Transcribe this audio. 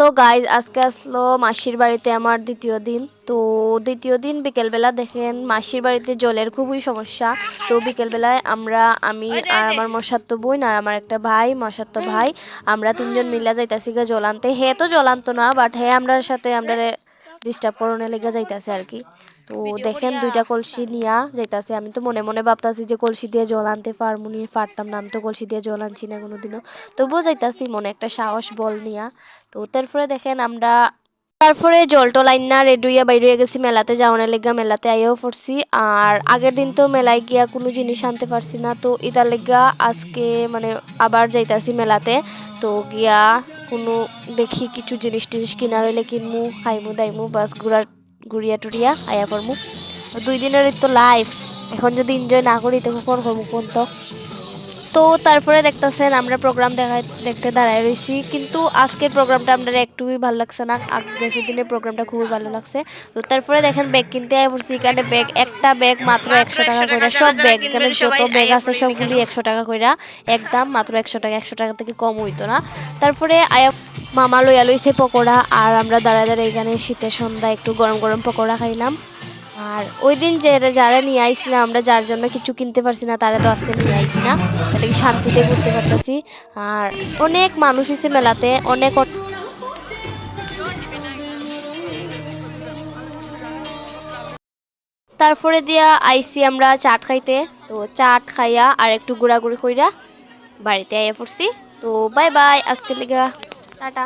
তো গাইজ আজকে আসলো মাসির বাড়িতে আমার দ্বিতীয় দিন। তো দ্বিতীয় দিন বিকেলবেলা দেখেন মাসির বাড়িতে জলের খুবই সমস্যা। তো বিকেলবেলায় আমি আর আমার মশাতো বোন আর আমার একটা ভাই মশাতো ভাই আমরা তিনজন মিলে যাইতাছি গা জল আনতে। হে তো জল আনতো না, বাট হে আমরার সাথে আমরা ডিস্টার্ব করণে লেগে যাইতাছে আর কি। তো দেখেন দুইটা কলসি নিয়া যাইতাছে। আমি তো মনে মনে ভাবতাছি যে কলসি দিয়ে জল আনতে পারতাম না, আমি তো কলসি দিয়ে জল আনছি না কোনোদিনও। তবুও যাইতাছি মনে একটা সাহস বল নিয়া। তো তারপরে দেখেন তারপরে জল টল আইনা রেডি হইয়া বাইরে হয়ে গেছি মেলাতে যাওয়ার লেগা। মেলাতে আইয়াও পড়ছি। আর আগের দিন তো মেলায় গিয়া কোনো জিনিস আনতে পারছি না, তো ইতার লেগা আজকে মানে আবার যাইতাছি মেলাতে। তো গিয়া কোনো দেখি কিছু জিনিস টিনিস কিনার হইলে কিনমু, খাইমু দাইমু, বাস ঘুরিয়া টুরিয়া আয়া পড়মু। 2 দিনের তো লাইফ, এখন যদি এনজয় না করি তো কখন করবো কোন তো। তো তারপরে দেখতেছেন আমরা প্রোগ্রাম দেখতে দাঁড়ায় রয়েছি, কিন্তু আজকের প্রোগ্রামটা আমাদের একটুই ভালো লাগছে না। আগের দিনের প্রোগ্রামটা খুবই ভালো লাগছে। তো তারপরে দেখেন ব্যাগ কিনতে আয় পড়ছি। এখানে ব্যাগ, একটা ব্যাগ মাত্র 100 টাকা করে। সব ব্যাগ এখানে যত ব্যাগ আছে সবগুলি 100 টাকা করে, একদম মাত্র 100 টাকা। 100 টাকা থেকে কম হইতো না। তারপরে আয়া মামা লইয়া লইছে পকোড়া, আর আমরা দাঁড়ায় দাঁড়ায় এখানে শীতের সন্ধ্যা একটু গরম গরম পকোড়া খাইলাম। আর ওই দিন যে যারা নিয়ে আইছিলাম আমরা, যার জন্য কিছু কিনতে পারছি না, তারা তো আজকে নিয়ে আইছি না, তাহলে কি শান্তিতে ঘুরতে পারতাছি। আর অনেক মানুষ হয়েছে মেলাতে, তারপরে দিয়া আইসি আমরা চাট খাইতে। তো চাট খাইয়া আর একটু ঘোরাঘুরি কইরা বাড়িতে আইয়া পড়ছি। তো বাই বাই আজকের লিগা, টাটা।